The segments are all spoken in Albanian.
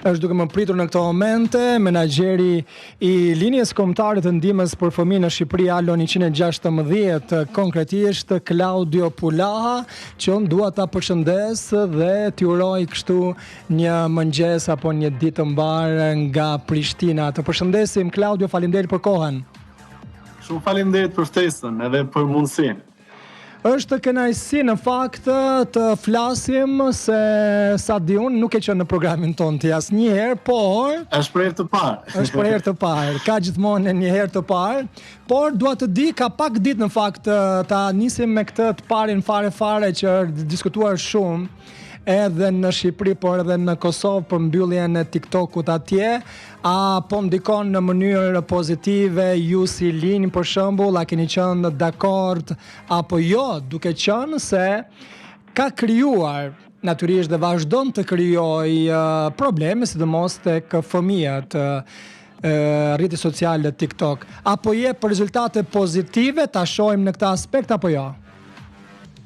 Është duke më pritur në këto momente menaxheri i linjes kombëtare të ndihmës për fëmijë në Shqipëri Alo 116, konkretisht Claudio Pulaha, që unë dua ta përshëndes dhe t'ju uroj kështu një mëngjes apo një ditë të mbar nga Prishtina. Të përshëndesim Claudio, faleminderit për kohën. Shumë faleminderit për ftesën edhe për mundësinë. Është kënaqësi në fakt të flasim se sa di unë nuk e qenë në programin tonë ti asnjëherë, por është për herë të parë. Është për herë të parë. Ka gjithmonë një herë të parë, por dua të di ka pak ditë në fakt ta nisim me këtë të parin fare që është diskutuar shumë edhe në Shqipëri, por edhe në Kosovë për mbylljen e TikTokut atje. A po ndikon në mënyrë pozitive ju si linjë për shembull, a keni qenë dakord apo jo, duke qenë se ka krijuar natyrisht dhe vazhdon të krijojë probleme, sidomos tek fëmijët rrjeti social TikTok. Apo jep rezultate pozitive, ta shohim në këtë aspekt apo jo?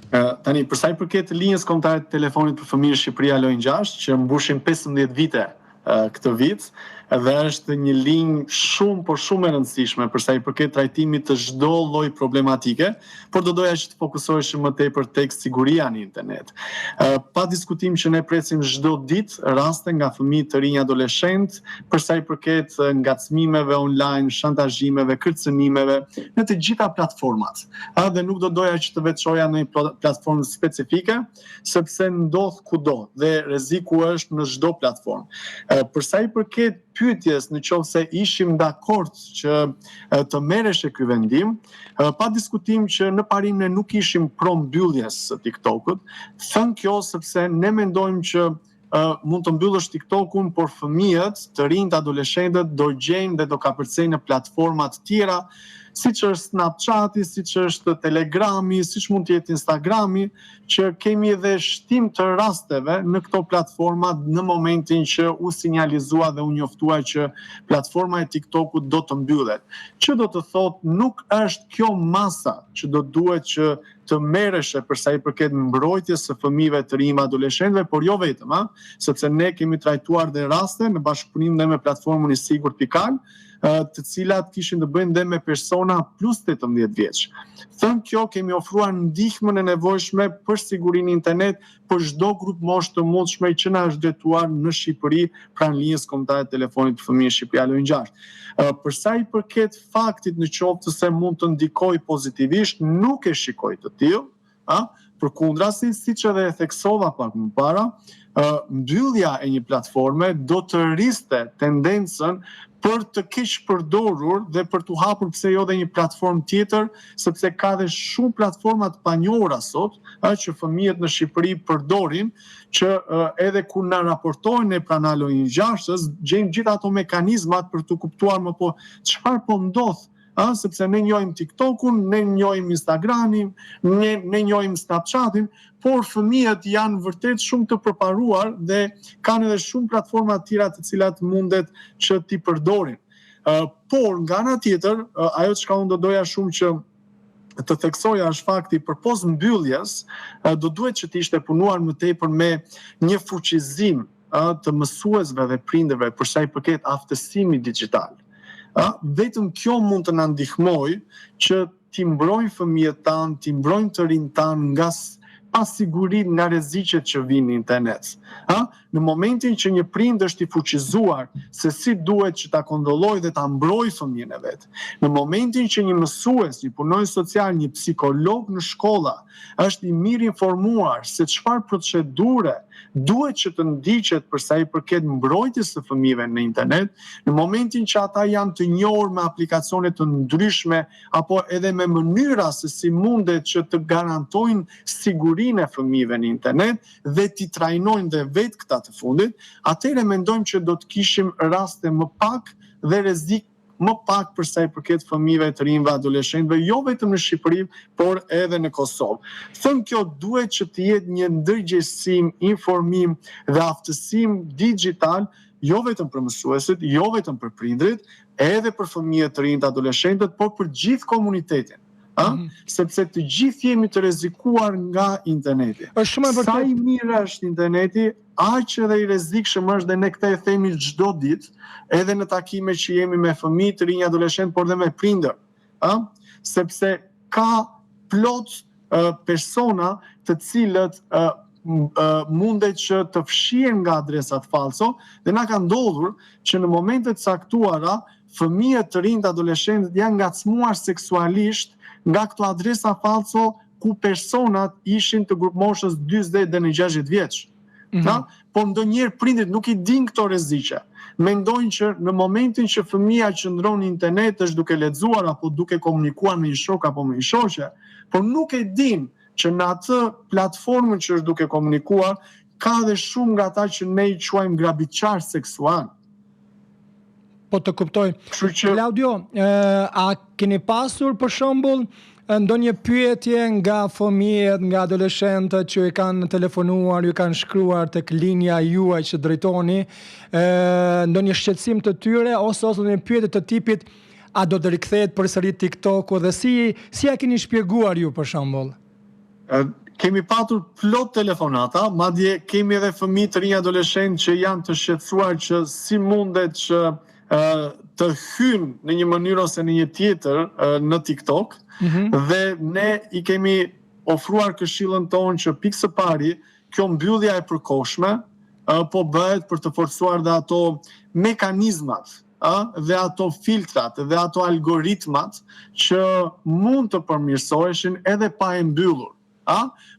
Tani, për sa i përket linjës kombëtare të telefonit për fëmijë në Shqipëri Alo 116, që mbushim 15 vite këtë vit, dhe është një linjë shumë e rëndësishme për sa i përket trajtimit të çdo lloj problematike, por do doja që të fokusoheshim më tepër tek siguria në internet. Pa diskutim që ne presim çdo ditë raste nga fëmijë të rinj adoleshent për sa i përket ngacmimeve online, shantazhimeve, kërcënimeve në të gjitha platformat. Dhe nuk do doja që të veçoja në një platformë specifike, sepse ndodh kudo dhe rreziku është në çdo platformë. Për sa i përket pyetjes në qoftë se ishim dakord që të merreshe ky vendim, pa diskutim që në parim ne nuk ishim pro mbylljes së TikTokut. Thënë kjo sepse ne mendojmë që mund të mbyllësh TikTokun, por fëmijët të rinj të adoleshentët do gjejnë dhe do kapërcejnë në platforma të tjera, siç është Snapchati, siç është Telegrami, siç mund të jetë Instagrami, që kemi edhe shtim të rasteve në këto platforma në momentin që u sinjalizua dhe u njoftua që platforma e TikTokut do të mbyllet. Që do të thotë nuk është kjo masa që do duhet që të merreshe për sa i përket mbrojtjes së fëmijëve të rinj adoleshentëve, por jo vetëm, sepse ne kemi trajtuar dhe raste në bashkëpunim dhe me platformën i sigurt.al, të cilat kishin të bëjnë dhe me persona plus 18 vjeç. Thënë kjo, kemi ofruar ndihmën e nevojshme për sigurinë internet për çdo grup moshë të mundshme që na është drejtuar në Shqipëri pranë linjës kombëtare të telefonit për fëmijë Shqipëri Alo 116. Për sa i përket faktit në qoftë se mund të ndikojë pozitivisht, nuk e shikoj të tillë, përkundrazi, siç edhe e theksova pak më para, mbyllja e një platforme do të rriste tendencën për të keq përdorur dhe për të hapur pse jo dhe një platformë tjetër, sepse ka dhe shumë platforma të panjohura sot, që fëmijët në Shqipëri përdorin, që edhe kur na raportojnë ne pranë Alo 116, gjejmë gjithë ato mekanizmat për të kuptuar më po çfarë po ndodh, sepse ne njohim TikTokun, ne njohim Instagramin, ne njohim Snapchatin, por fëmijët janë vërtet shumë të përparuar dhe kanë edhe shumë platforma të tjera të cilat mundet që t'i përdorin. Por nga ana tjetër, ajo çka unë do doja shumë që të theksoja është fakti përpos mbylljes, do duhet që të ishte punuar më tepër me një fuqizim të mësuesve dhe prindërve për sa i përket aftësimit digjital. Vetëm kjo mund të na ndihmojë që t'i mbrojmë fëmijët tanë, t'i mbrojmë të rinjt tanë nga pasigurit nga rreziqet që vinë në internet. Në momentin që një prind është i fuqizuar se si duhet që ta kontrollojë dhe ta mbrojë fëmijën e vet, në momentin që një mësues, një punonjës social, një psikolog në shkolla është i mirë informuar se çfarë procedure duhet që të ndiqet për sa i përket mbrojtjes së fëmijëve në internet, në momentin që ata janë të njohur me aplikacione të ndryshme apo edhe me mënyra se si mundet që të garantojnë sigurinë e fëmijëve në internet dhe t'i trajnojnë dhe vetë këta të fundit, atëherë mendojmë që do të kishim raste më pak dhe rrezik më pak për sa i përket fëmijëve të rinj dhe adoleshentëve, jo vetëm në Shqipëri, por edhe në Kosovë. Thënë kjo, duhet që të jetë një ndërgjegjësim, informim dhe aftësim digjital, jo vetëm për mësuesit, jo vetëm për prindrit, edhe për fëmijët të rinj dhe adoleshentët, por për gjithë komunitetin. Sepse të gjithë jemi të rrezikuar nga interneti. Është shumë e vërtetë. Sa i mirë është interneti, aq edhe i rrezikshëm është, dhe ne këtë e themi çdo ditë, edhe në takime që jemi me fëmijë, të rinj, adoleshent, por dhe me prindër. Sepse ka plot persona të cilët mundet që të fshihen nga adresat falso, dhe na ka ndodhur që në momentet caktuara fëmijët të rinj, adoleshentët janë ngacmuar seksualisht nga këto adresa falso ku personat ishin të grup moshës 40 dhe në 60 vjeç. Po ndonjëherë prindrit nuk i din këto rreziqe. Mendojnë që në momentin që fëmia qëndron në internet është duke lexuar apo duke komunikuar me një shok apo me një shoqe, por nuk e din që në atë platformën që është duke komunikuar ka dhe shumë nga ata që ne i quajmë grabitçar seksual. Po të kuptoj. Claudio, a keni pasur për shembull ndonjë pyetje nga fëmijët, nga adoleshentët që i kanë telefonuar, ju kanë shkruar tek linja juaj që drejtoni, ndonjë shqetësim të tyre ose ndonjë pyetje të tipit a do të rikthehet përsëri TikToku, dhe si ja keni shpjeguar ju për shembull? Kemi patur plot telefonata, madje kemi edhe fëmijë të rinj adoleshentë që janë të shqetësuar që si mundet që të hynë në një mënyrë ose në një tjetër në TikTok, dhe ne i kemi ofruar këshillën tonë që pikë së pari, kjo mbyllja e përkohshme po bëhet për të forcuar dhe ato mekanizmat dhe ato filtrat dhe ato algoritmat që mund të përmirësoheshin edhe pa e mbyllur.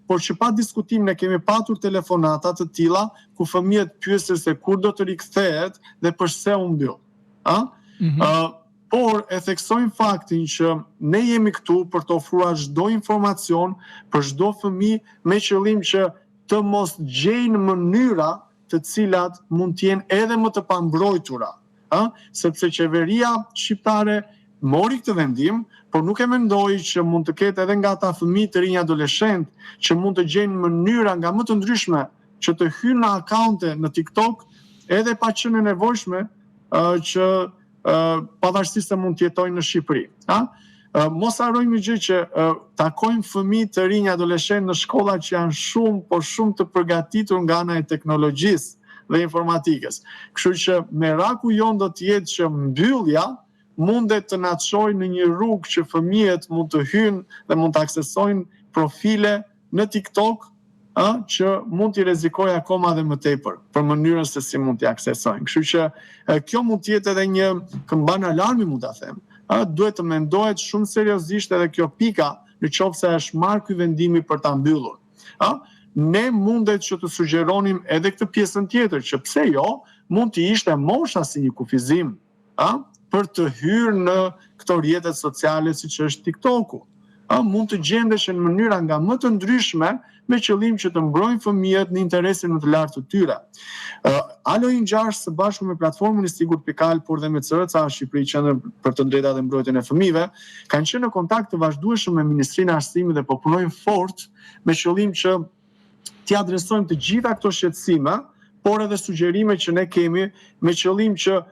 Por që pa diskutim ne kemi patur telefonata të tilla ku fëmijët pyesin se kur do të rikthehet dhe pse u mbyll. Por e theksojmë faktin që ne jemi këtu për të ofruar çdo informacion për çdo fëmijë me qëllim që të mos gjejnë mënyra të cilat mund të jenë edhe më të pambrojtura, sepse qeveria shqiptare mori këtë vendim, por nuk e mendoi që mund të ketë edhe nga ata fëmijë të rinj adoleshent që mund të gjejnë mënyra nga më të ndryshme që të hyjnë në akaunte në TikTok, edhe pa qenë nevojshme që pavarësisht se mund të jetojnë në Shqipëri. Mos harrojmë një gjë që takojmë fëmijë të rinj adoleshent në shkolla që janë shumë të përgatitur nga ana e teknologjisë dhe informatikës. Kështu që meraku jon do të jetë që mbyllja mundet të na çojë në një rrugë që fëmijët mund të hyjnë dhe mund të aksesojnë profile në TikTok që mund t'i rrezikojë akoma dhe më tepër për mënyrën se si mund t'i aksesojnë. Kështu që kjo mund të jetë edhe një këmban alarmi, mund ta them. Duhet të mendohet shumë seriozisht edhe kjo pika, nëse është marrë ky vendimi për ta mbyllur. Ne mundet që të sugjeronim edhe këtë pjesën tjetër, që pse jo, mund të ishte mosha si një kufizim, për të hyrë në këto rrjetet sociale siç është TikToku. Mund të gjendeshin në mënyra nga më të ndryshme me qëllim që të mbrojnë fëmijët në interesin më të lartë të tyre. Alo i ngjarsh së bashku me platformën e Sigurt.al, por dhe me CRCA Shqipëri, Qendër për të drejtat dhe mbrojtjen e fëmijëve, kanë qenë në kontakt të vazhdueshëm me Ministrinë e Arsimit dhe po punojnë fort me qëllim që t'i adresojmë të gjitha këto shqetësime, por edhe sugjerime që ne kemi me qëllim që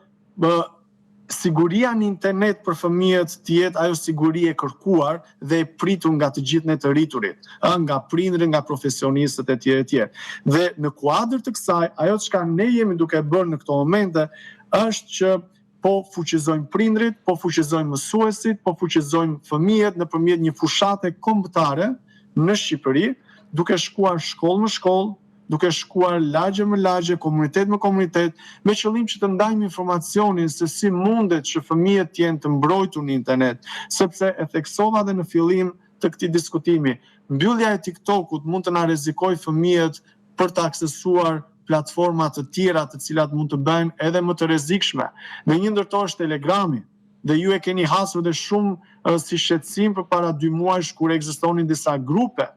siguria në internet për fëmijët të jetë ajo siguri e kërkuar dhe e pritur nga të gjithë ne të rriturit, nga prindërit, nga profesionistët e tjerë. Dhe në kuadër të kësaj, ajo çka ne jemi duke bërë në këto momente është që po fuqizojmë prindërit, po fuqizojmë mësuesit, po fuqizojmë fëmijët nëpërmjet një fushate kombëtare në Shqipëri, duke shkuar shkollë më shkollë, duke shkuar lagje më lagje, komunitet më komunitet, me qëllim që të ndajmë informacionin se si mundet që fëmijët të jenë të mbrojtur në internet, sepse e theksova dhe në fillim të këtij diskutimi, mbyllja e TikTokut mund të na rrezikojë fëmijët për të aksesuar platforma të tjera të cilat mund të bëjnë edhe më të rrezikshme. Në një ndër to është Telegrami, dhe ju e keni hasur dhe shumë si shqetësim përpara 2 muajsh kur ekzistonin disa grupe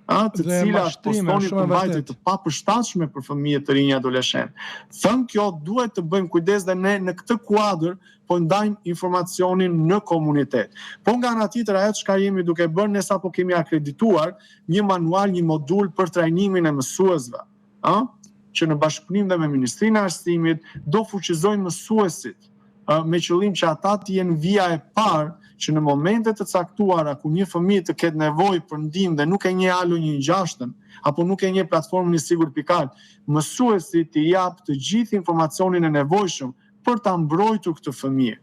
të cilat postonin përmbajtje të papërshtatshme për fëmijët të rinj adoleshent. Thënë kjo, duhet të bëjmë kujdes dhe ne në këtë kuadër po ndajmë informacionin në komunitet. Po nga ana tjetër, ajo çka jemi duke bërë, ne sapo kemi akredituar një manual, një modul për trajnimin e mësuesve, që në bashkëpunim dhe me Ministrinë e Arsimit do fuqizojnë mësuesit me qëllim që ata të jenë vija e parë që në momentet të caktuara ku një fëmijë të ketë nevojë për ndihmë dhe nuk e njeh alo 116 apo nuk e njeh platformën e sigurt pikal, mësuesi t'i jap të gjithë informacionin e nevojshëm për ta mbrojtur këtë fëmijë.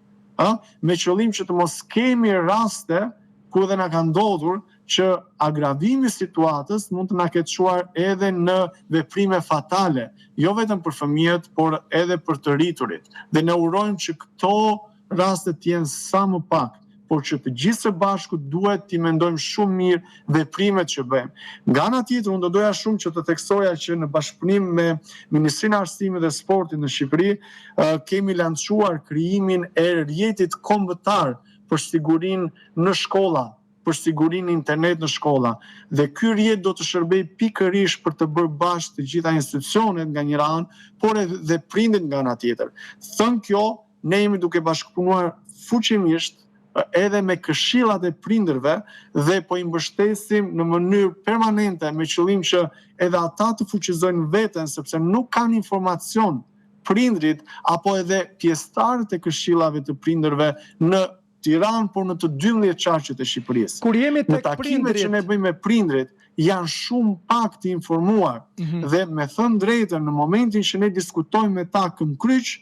Me qëllim që të mos kemi raste ku edhe na ka ndodhur që agravimi i situatës mund të na ketë çuar edhe në veprime fatale, jo vetëm për fëmijët, por edhe për të rriturit. Dhe ne urojmë që këto raste të jenë sa më pak, por që të gjithë së bashku duhet t'i mendojmë shumë mirë veprimet që bëjmë. Nga ana tjetër, unë do doja shumë që të theksoja që në bashkëpunim me Ministrinë e Arsimit dhe Sportit në Shqipëri kemi lançuar krijimin e rrjetit kombëtar për sigurinë në shkolla, për sigurinë në internet në shkolla. Dhe ky rrjet do të shërbejë pikërisht për të bërë bashkë të gjitha institucionet nga njëra anë, por edhe prindit nga ana tjetër. Thënë kjo, ne jemi duke bashkëpunuar fuqimisht edhe me këshillat e prindërve dhe po i mbështesim në mënyrë permanente me qëllim që edhe ata të fuqizojnë veten, sepse nuk kanë informacion prindrit apo edhe pjesëtarët e këshillave të prindërve në Tiranë, por në të 12 qarqet e Shqipërisë. Kur jemi tek në takimet prindrit që ne bëjmë me prindrit, janë shumë pak të informuar dhe me thënë drejtën, në momentin që ne diskutojmë me ta këmbkryq,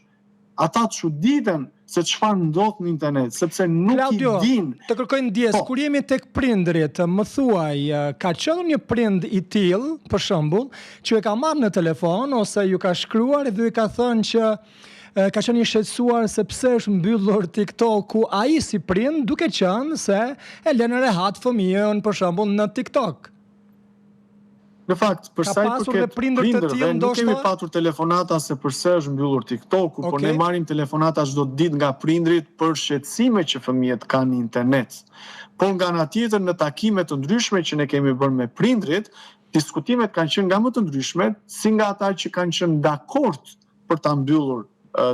ata çuditen se çfarë ndodh në internet, sepse nuk Claudio, i dinë. të kërkoj ndjes, kur jemi tek prindrit, më thuaj, ka qenë një prind i tillë, për shembull, që e ka marrë në telefon ose ju ka shkruar dhe ju ka thënë që ka qenë i shqetësuar se pse është mbyllur TikTok-u ai si prind, duke qenë se e lënë rehat fëmijën për shembull në TikTok. Në fakt, për sa i përket prindërve, nuk kemi patur telefonata se pse është mbyllur TikTok-u, por ne marrim telefonata çdo ditë nga prindrit për shqetësime që fëmijët kanë në internet. Por nga ana tjetër, në takime të ndryshme që ne kemi bërë me prindrit, diskutimet kanë qenë nga më të ndryshme, si nga ata që kanë qenë dakord për ta mbyllur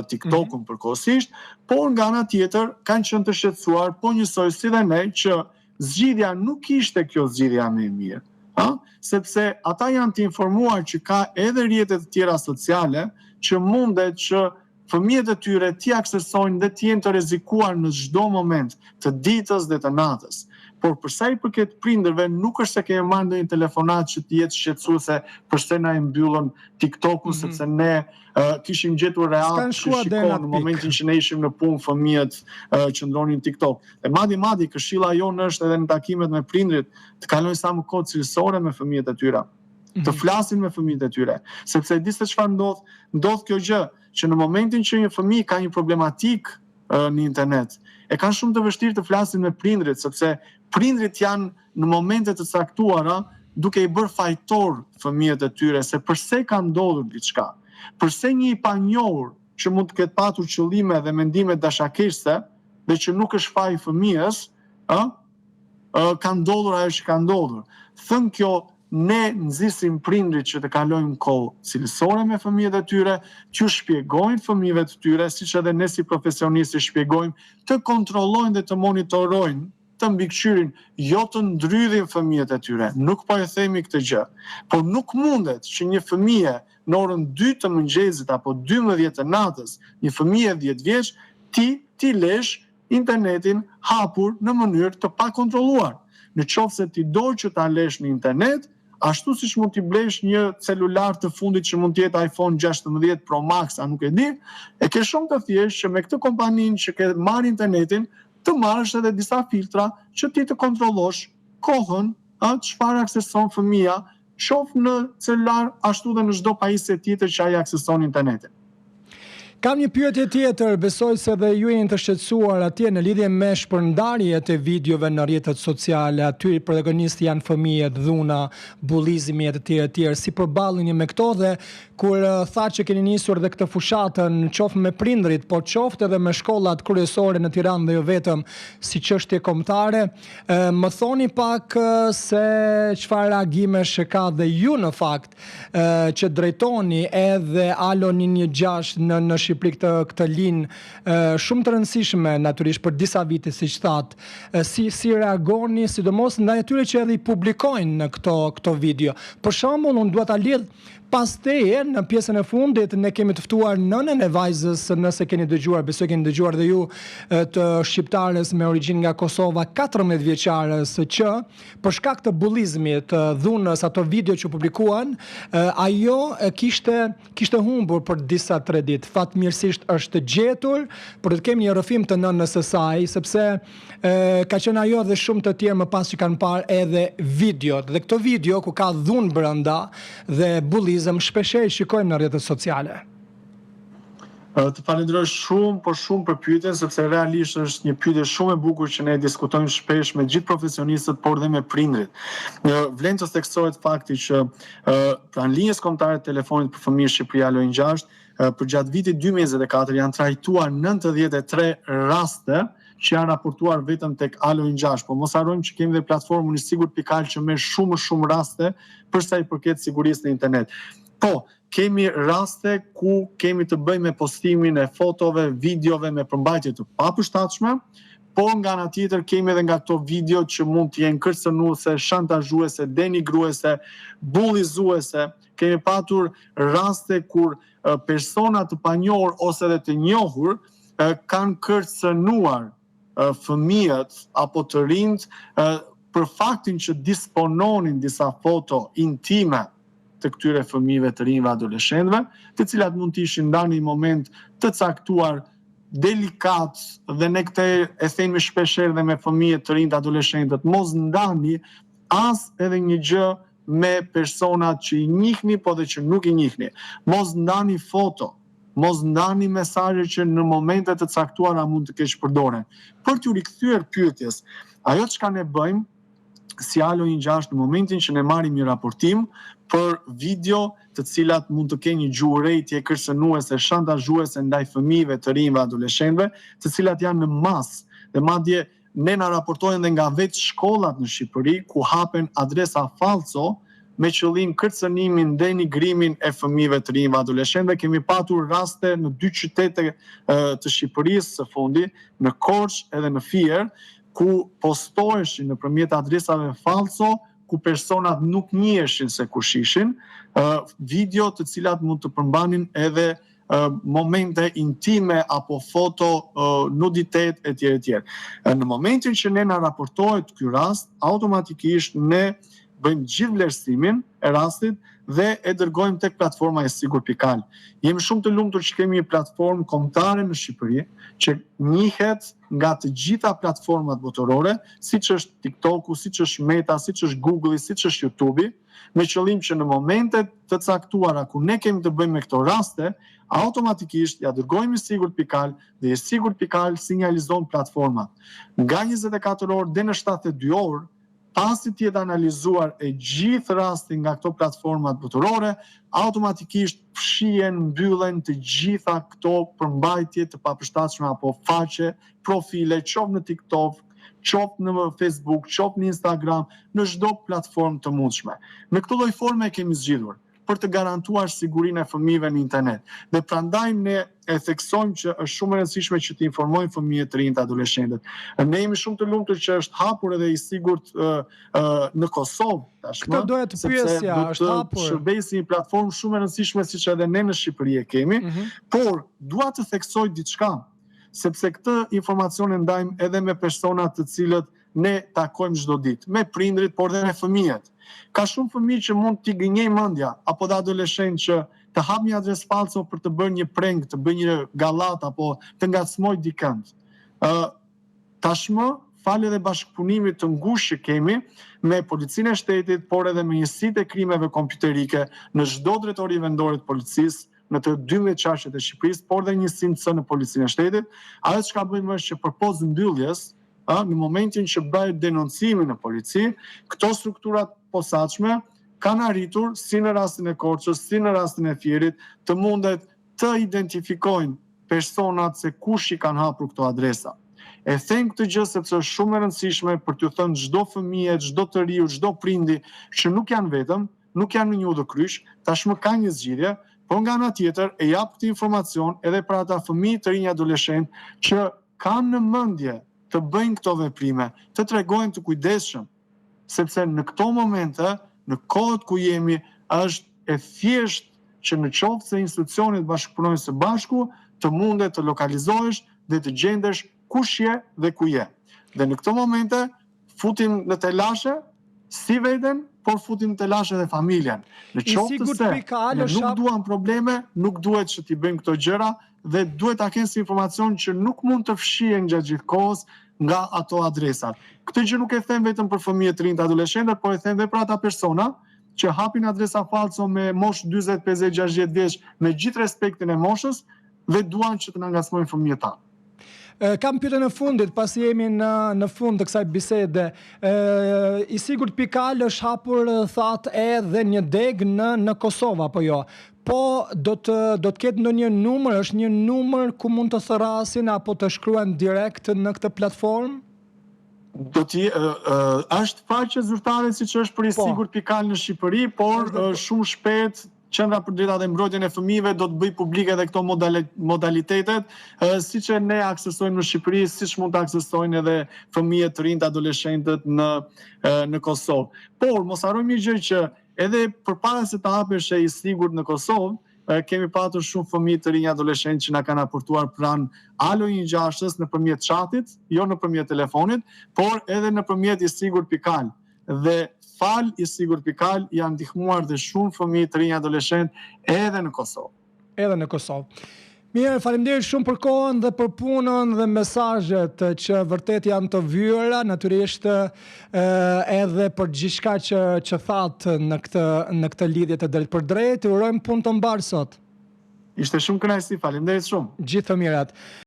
TikTok-un përkohësisht, por nga ana tjetër kanë qenë të shqetësuar, po njësoj si dhe ne që zgjidhja nuk ishte kjo zgjidhja më e mirë. Sepse ata janë të informuar që ka edhe rrjetet të tjera sociale që mundet që fëmijët e tyre t'i aksesojnë dhe t'jenë të rrezikuar në çdo moment të ditës dhe të natës. Por për sa i përket prindërve, nuk është se kemi marrë ndonjë telefonat që të jetë shqetësuese pse na e mbyllën TikTok-un, sepse ne kishim gjetur rehat në momentin që ne ishim në punë fëmijët qëndronin TikTok. Dhe madje këshilla jonë është edhe në takimet me prindrit të kalojnë sa më kohë cilësore me fëmijët e tyre, të flasin me fëmijët e tyre, sepse di se çfarë ndodh kjo gjë, që në momentin që një fëmijë ka një problematik në internet, e kanë shumë të vështirë të flasin me prindrit, sepse prindrit janë në momente të caktuara duke i bërë fajtor fëmijët e tyre se pse ka ndodhur diçka. Përse një i panjohur që mund të ketë patur qëllime dhe mendime dashakëse dhe që nuk është faj fëmijës, ka ndodhur ajo që ka ndodhur. Thënë kjo, ne nxisim prindrit që të kalojnë kohë cilësore me fëmijët e tyre, që shpjegojnë fëmijëve të tyre, siç edhe ne si profesionistë shpjegojmë, të kontrollojnë dhe të monitorojnë, të mbikëqyrin, jo të ndrydhin fëmijët e tyre. Nuk po e themi këtë gjë, por nuk mundet që një fëmijë në orën 2 të mëngjesit apo 12 të natës, një fëmijë 10 vjeç, ti lesh internetin hapur në mënyrë të pakontrolluar. Në qoftë se ti do që ta lesh në internet, ashtu siç mund t'i blesh një celular të fundit që mund të jetë iPhone 16 Pro Max, a nuk e di, e ke shumë të thjeshtë që me këtë kompaninë që ke marrë internetin, të marrësh edhe disa filtra që ti të kontrollosh kohën, çfarë akseson fëmia, qoftë në celular ashtu dhe në çdo pajisje tjetër që ai akseson internetin. Kam një pyetje tjetër, besoj se dhe ju jeni të shqetësuar atje në lidhje me shpërndarjet e videove në rrjetet sociale, aty protagonistë janë fëmijët, dhuna, bullizmi e të tjerë, si përballeni me këto dhe kur tha që keni nisur dhe këtë fushatën qoftë me prindrit, por qoftë edhe me shkollat kryesore në Tiranë dhe jo vetëm si çështje kombëtare, më thoni pak se çfarë reagimesh ka dhe ju në fakt që drejtoni edhe Alo 116 në Shqipëri këtë linë shumë të rëndësishme natyrisht për disa vite, siç thatë, si reagoni, sidomos ndaj atyre që edhe i publikojnë në këto video. Për shembull, unë dua ta lidh Pasteje, në pjesën e fundit, ne kemi të ftuar nënën e vajzës, nëse keni dëgjuar, besoj keni dëgjuar dhe ju, të shqiptares me origjinë nga Kosova, 14 vjeçares, që për shkak të bullizmit, dhunës, ato video që publikuan, ajo kishte humbur për disa 3 ditë. Fatmirësisht është gjetur, por të kemi një rrëfim të nënës së saj, sepse ka qenë ajo dhe shumë të tjerë më pas që kanë parë edhe videot. Dhe këto video ku ka dhunë brenda dhe bullizëm shpeshherë shikojmë në rrjetet sociale. Të falenderoj shumë për pyetjen, sepse realisht është një pyetje shumë e bukur që ne diskutojmë shpesh me gjithë profesionistët, por dhe me prindrit. Vlen të theksohet fakti që pranë linjës kombëtare të telefonit për fëmijë Shqipëria Alo 6, përgjatë vitit 2024 janë trajtuar 93 raste që janë raportuar vetëm tek Alo 6, po mos harrojmë që kemi dhe platformën Sigurt.al që merr shumë raste për sa i përket sigurisë në internet. Po, kemi raste ku kemi të bëjmë me postimin e fotove, videove me përmbajtje të papërshtatshme, po nga ana tjetër kemi edhe nga këto video që mund të jenë kërcënuese, shantazhuese, denigruese, bullizuese. Kemi patur raste kur persona të panjohur ose edhe të njohur kanë kërcënuar fëmijët apo të rinjt për faktin që dispononin disa foto intime të këtyre fëmijëve të rinjve adoleshentëve, të cilat mund të ishin ndarë në një moment të caktuar delikat, dhe ne këtë e themi shpeshherë dhe me fëmijët të rinj adoleshentët, mos ndani as edhe një gjë me personat që i njihni po dhe që nuk i njihni. Mos ndani foto, mos ndani mesazhe që në momente të caktuara mund të keq përdoren. Për t'u rikthyer pyetjes, ajo çka ne bëjmë si Alo 6 në momentin që ne marrim një raportim për video të cilat mund të kenë një gjuhërrejtje kërcënuese, shantazhuese ndaj fëmijëve të rinjve adoleshentëve, të cilat janë në masë, dhe madje ne na raportojnë dhe nga vetë shkollat në Shqipëri ku hapen adresa falso me qëllim kërcënimin, denigrimin e fëmijëve të rinjve adoleshentëve. Kemi patur raste në 2 qytete të Shqipërisë së fundi, në Korçë edhe në Fier, ku postoheshin nëpërmjet adresave falso, ku personat nuk njiheshin se kush ishin, video të cilat mund të përmbanin edhe momente intime apo foto nuditet etj. Në momentin që ne na raportohet ky rast, automatikisht ne bëjmë gjithë vlerësimin e rastit dhe e dërgojmë tek platforma e Sigurt.al. Jemi shumë të lumtur që kemi një platformë kombëtare në Shqipëri që njihet nga të gjitha platformat botërore, siç është TikToku, siç është Meta, siç është Google, siç është YouTube, me qëllim që në momente të caktuara ku ne kemi të bëjmë me këto raste, automatikisht ja dërgojmë Sigurt.al dhe Sigurt.al sinjalizon platformat. Nga 24 orë deri në 72 orë, pasi të jetë analizuar e gjithë rastin nga këto platformat botërore, automatikisht fshihen, mbyllen të gjitha këto përmbajtje të papërshtatshme apo faqe, profile, qoftë në TikTok, qoftë në Facebook, qoftë në Instagram, në çdo platformë të mundshme. Me këtë lloj forme e kemi zgjidhur për të garantuar sigurinë e fëmijëve në internet. Dhe prandaj ne e theksojmë që është shumë e rëndësishme që të informojmë fëmijët të rinj të adoleshentët. Ne jemi shumë të lumtur që është hapur edhe i sigurt në Kosovë tashmë. Këtë doja të pyesja, është hapur. Shërbesi një platformë shumë e rëndësishme siç edhe ne në Shqipëri e kemi, por dua të theksoj diçka, sepse këtë informacion e ndajmë edhe me persona të cilët ne takojmë çdo ditë, me prindrit, por edhe me fëmijët. Ka shumë fëmijë që mund t'i gënjej mendja, apo dhe adoleshentë që të hap një adresë falso për të bërë një preng, të bëjë një gallat apo të ngacmoj dikënd. Tashmë, falë edhe bashkëpunimit të ngushtë që kemi me Policinë e Shtetit, por edhe me njësitë e krimeve kompjuterike në çdo drejtori vendore të policisë, në të 12 qarqet e Shqipërisë, por dhe njësinë C në Policinë e Shtetit. Ajo çka bëjmë është që përpos mbylljes, në momentin që bëhet denoncimi në polici, këto strukturat posaçme kanë arritur, si në rastin e Korçës, si në rastin e Fierit, të mundet të identifikojnë personat se kush i kanë hapur këto adresa. E them këtë gjë sepse është shumë e rëndësishme për t'ju thënë çdo fëmijë, çdo të riu, çdo prindi që nuk janë vetëm, nuk janë në një udhëkryq, tashmë ka një zgjidhje, por nga ana tjetër e jap këtë informacion edhe për ata fëmijë të rinj adoleshentë që kanë në mendje të bëjnë këto veprime, të tregojnë të kujdesshëm, sepse në këto momente, në kohët ku jemi, është e thjesht që në qoftë se institucionet bashkëpunojnë së bashku, të mundet të lokalizohesh dhe të gjendesh kush je dhe ku je. Dhe në këto momente futim në telashe si veten, por futim në telashe dhe familjen. Në qoftë se ne nuk duam probleme, nuk duhet që t'i bëjmë këto gjëra dhe duhet ta kenë si informacion që nuk mund të fshihen gjatë gjithë kohës nga ato adresat. Këtë gjë nuk e them vetëm për fëmijët të rinj të adoleshentët, por e them edhe për ata persona që hapin adresa falso me moshë 40, 50, 60 vjeç me gjithë respektin e moshës dhe duan që të na ngacmojnë fëmijët tanë. Kam pyetje në fundit, pasi jemi në fund të kësaj bisede. I sigurt Pikal është hapur thatë edhe një deg në Kosovë apo jo? Po do të ketë ndonjë numër, është një numër ku mund të thërrasin apo të shkruan direkt në këtë platformë? Është faqe zyrtare siç është për i sigurt Pikal në Shqipëri, por shumë shpejt Qendra për Drejtat e Mbrojtjen e Fëmijëve do të bëj publike edhe këto modalitetet, siç e ne aksesojmë në Shqipëri, siç mund të aksesojnë edhe fëmijët të rinj të adoleshentët në Kosovë. Por mos harrojmë një gjë që edhe përpara se të hapesh i sigurt në Kosovë, kemi patur shumë fëmijë të rinj adoleshentë që na kanë raportuar pranë Alo 166 nëpërmjet chatit, jo nëpërmjet telefonit, por edhe nëpërmjet i sigurt Pikal. Dhe fal i sigurt Pikal janë ndihmuar dhe shumë fëmijë të rinj adoleshentë edhe në Kosovë. Edhe në Kosovë. Mirë, faleminderit shumë për kohën dhe për punën dhe mesazhet që vërtet janë të vyera, natyrisht edhe për gjithçka që thatë në këtë lidhje të drejtë për drejtë. Urojmë punë të mbar sot. Ishte shumë kënaqësi, faleminderit shumë. Gjithë të mirat.